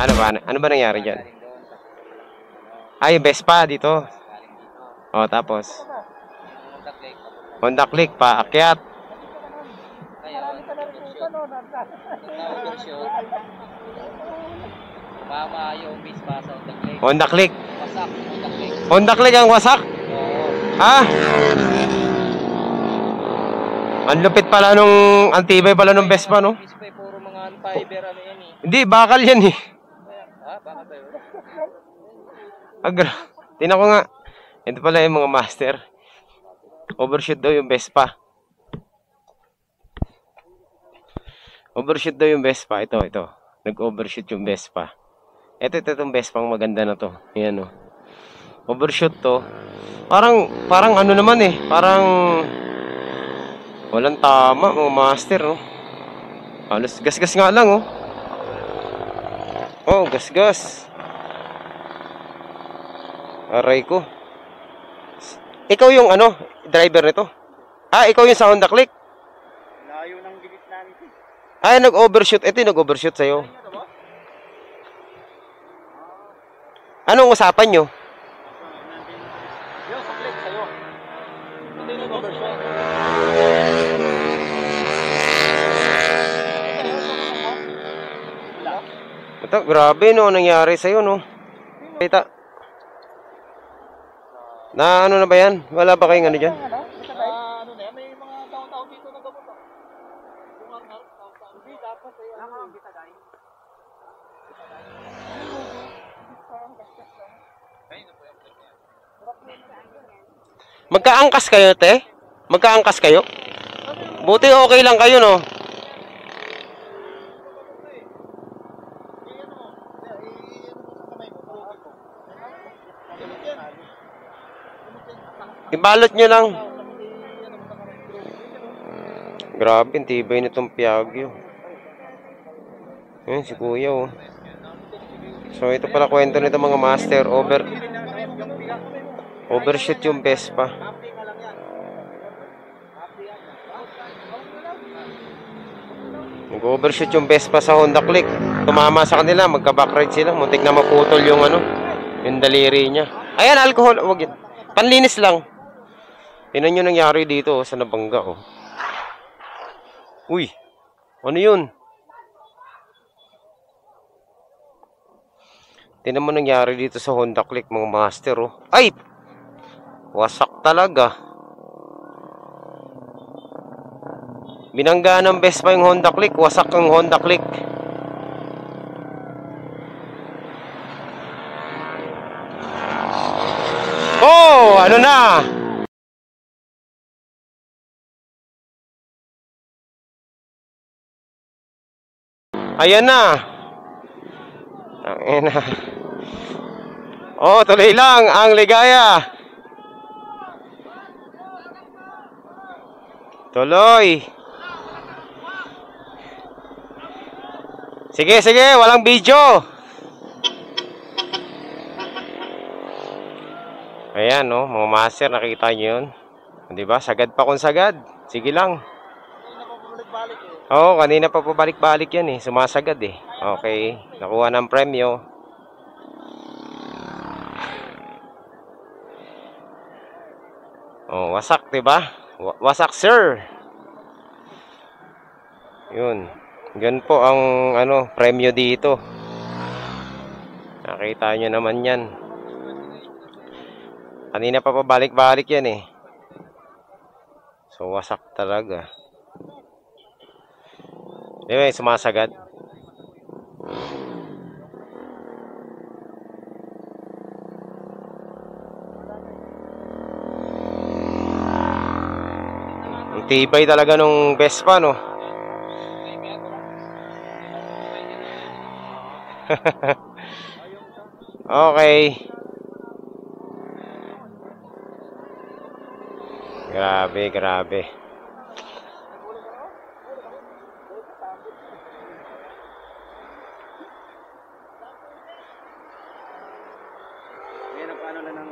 Ano ba? Ano ba nangyari dyan? Ay, Vespa dito. O, tapos. Honda Click pa, akyat. Mama yung Vespa sa Honda Click. Wasak, Honda Click. Honda Click ang wasak? Oo. Ha? Ang lupit pala nung antibay pala nung Vespa, no? Vespa puro mga fiber ano yan eh. Hindi, bakal yan eh. Ha? Bakit tayo? Tingnan ko nga. Ito pala yung mga master. Overshoot daw yung Vespa. Overshoot daw yung Vespa. Ito. Nag-overshoot yung Vespa. Itong Vespa ang maganda na to. Ayan o. Overshoot to. Parang ano naman eh. Parang walang tama mga master, no? Halos gas-gas nga lang, oh. Oh, gas-gas. Aray ko. Ikaw yung ano, driver nito? Ah, ikaw yung sa Honda Click? Layo ng gilid namin. Ay, nag-overshoot. Ito yung nag-overshoot sa'yo. Anong usapan nyo? Yung sa Click sa'yo. Ito yung nag-overshot. Ito, grabe no, nangyari sa'yo, no? Kita. Na ano na ba yan? Wala ba kayong ano dyan? Ano na yan? May mga tao-tao dito na gamot ah. Hindi, dapat ay ano yung bitagay. Magkaangkas kayo, te? Magkaangkas kayo? Buti okay lang kayo, no? Ibalot nyo lang. Grabe, tibay nitong Piaggio. Ayan, si kuya, oh. So, ito pala kwento nito mga master. Overshoot yung Vespa. Nag-overshoot yung Vespa sa Honda Click. Tumama sa kanila, magka-backride sila. Muntik na maputol yung ano, yung daliri niya. Ayan, alcohol. Wag yan. Panlinis lang. Tingnan nyo nangyari dito, oh, sa Nabangga, oh. Uy, ano yun? Tingnan mo nangyari dito sa Honda Click, mga master, oh. Ay! Wasak talaga. Binangga ng Vespa yung Honda Click, wasak ang Honda Click. Oh, ano na? Ayan na. Ayan na. Oh, tuloy lang ang ligaya. Tuloy. Sige, walang video. Ayan, no, mga master, nakita nyo yun. Diba? Sagad pa kung sagad. Sige lang. Oo, kanina pa pabalik-balik yan eh. Sumasagad eh. Okay. Nakuha ng premyo. Oh, wasak, diba? Wasak, sir. Yun. Yan po ang ano, premyo dito. Nakita nyo naman yan. Kanina pa pabalik-balik yan eh. So, wasak talaga. Anyway, sumasagad. Ang tibay talaga nung Vespa, no? Okay. Grabe. Paano na ng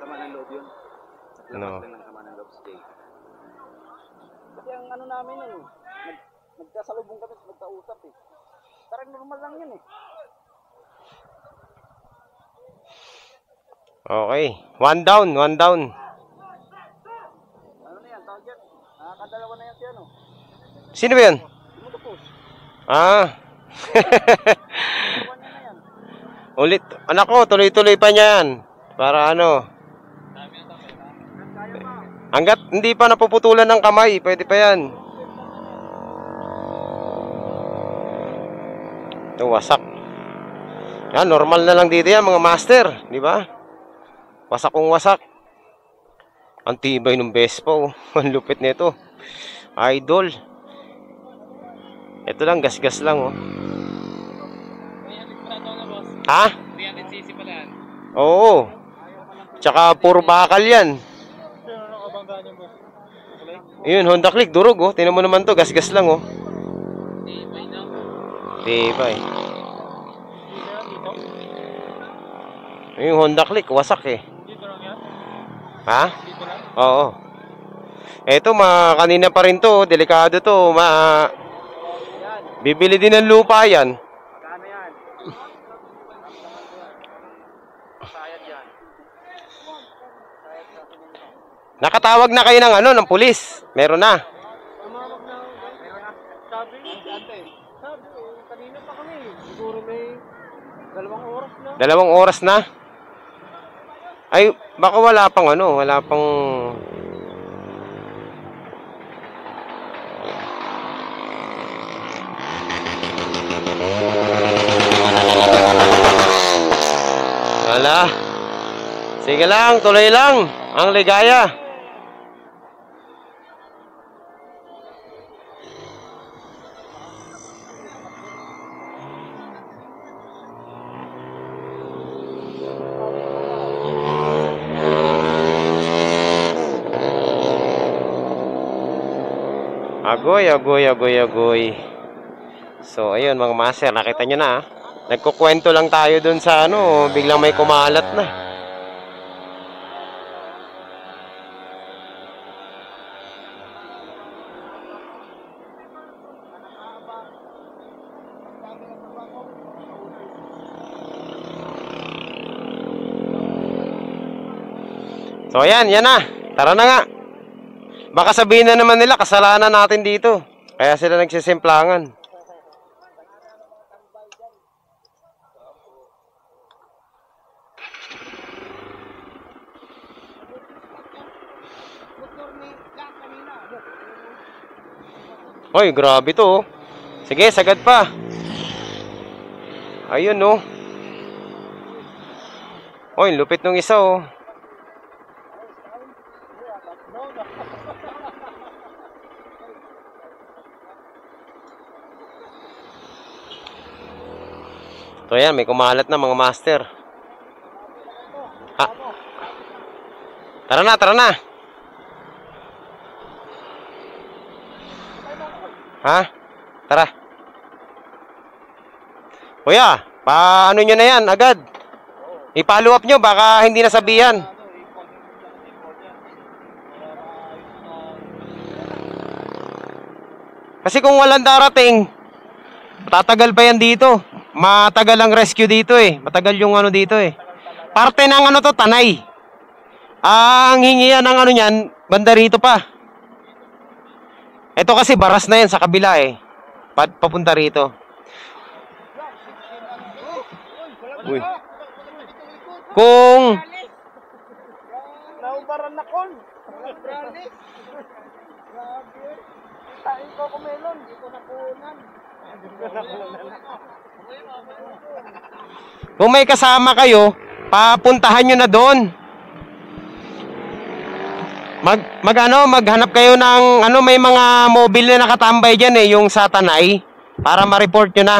sama ng loob yun? No. Ng sama ng loob si kasi ang ano namin yun, nagkasalubong kami, nagkausap eh. Parang normal lang yun eh. Okay. One down, one down. Ano na yan? Tawag yan. Nakakadalawa na yan siya, no? Sino ba yan? Lumutupos. Ah. Iwan niya na yan. Ulit. Anak ko, tuloy-tuloy pa niya yan. Para ano. Kaya pa. Hanggat hindi pa napuputulan ng kamay, pwede pa yan. Ito, wasak. Yan, normal na lang dito yan, mga master. Di ba? Wasak kung wasak. Ang tibay ng Vespa, oh. Ang lupit nito. Idol. Ito lang, gas-gas lang, oh. Ha? 300cc pala yan. Oo. Tsaka puro bakal yan. Sino nakabangga niyo, boss? Ayun, Honda Click, durog, oh. Tingnan mo naman to, gas-gas lang, oh. Tibay na. Tibay. Dito? Yung Honda Click, wasak, eh. Dito lang yan? Ha? Dito lang? Oo. Eto, kanina pa rin to, delikado to, bibili din ng lupa yan. Magkano yan? Sayad yan. Nakatawag na kayo ng ano, ng pulis. Meron na. Tumawag na ako. Sabi, kanina pa kami. Siguro may 2 oras na. 2 oras na. Ay, baka wala pang ano, wala pang... Wala. Sige lang, tuloy lang. Ang ligaya. Agoy, agoy, agoy, agoy. So, ayun mga master, nakita nyo na. Nagkukwento lang tayo dun sa ano, biglang may kumalat na. So, ayan, yan na. Tara na nga. Baka sabihin na naman nila, kasalanan natin dito. Kaya sila nagsisimplangan. Hoy, grabe to, oh. Sige, sagad pa. Ayun, oh. Hoy, lupit nung isa, oh. So, yan, may kumalat na mga master. Ha? Tara na, tara na. Ha? Tara. Kuya, paano nyo na yan agad? I-follow up nyo, baka hindi nasabihan. Kasi kung walang darating, tatagal pa yan dito. Matagal ang rescue dito eh. Matagal yung ano dito eh. Parte ng ano to, Tanay. Ang hingian ng ano nyan, banda rito pa. Ito kasi baras na yan sa kabila eh. Papunta rito. Uy. Kung Naubaran na kon. Tain ko kumelon. Dito na kunan. kung may kasama kayo, papuntahan nyo na doon. Maghanap kayo ng ano, may mga mobile na nakatambay diyan eh, yung sa Tanay, para ma-report nyo na.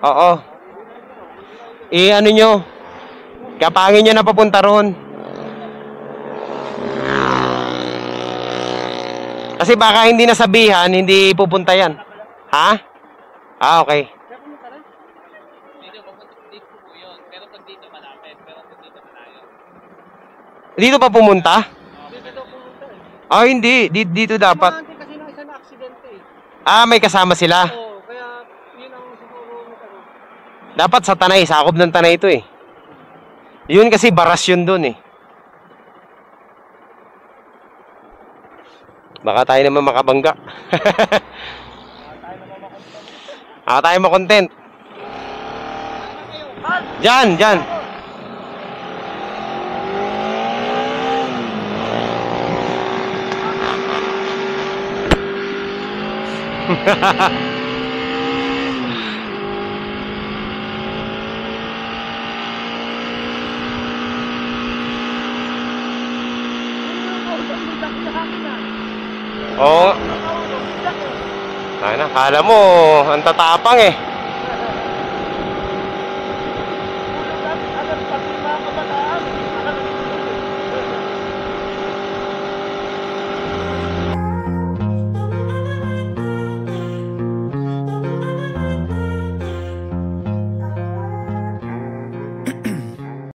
Oo. Ano nyo, kapangin nyo na papunta roon. Kasi baka hindi nasabihan, hindi pupunta yan. Ha? Ah, okay. Dito po yun. Pero pag dito malapit. Pero pag dito malayo. Dito pa pumunta? Dito pumunta eh. Ah, hindi. Dito dapat. Mahante kasi ng isa na aksidente eh. Ah, may kasama sila. Oo, kaya yun ang siguro ano. Dapat sa Tanay, sakop ng Tanay ito eh. Yun kasi baras yun dun eh. Baka tayo naman makabangga. Baka tayo makontent. Diyan, diyan. Oo. Ay na, kala mo, ang tatapang eh.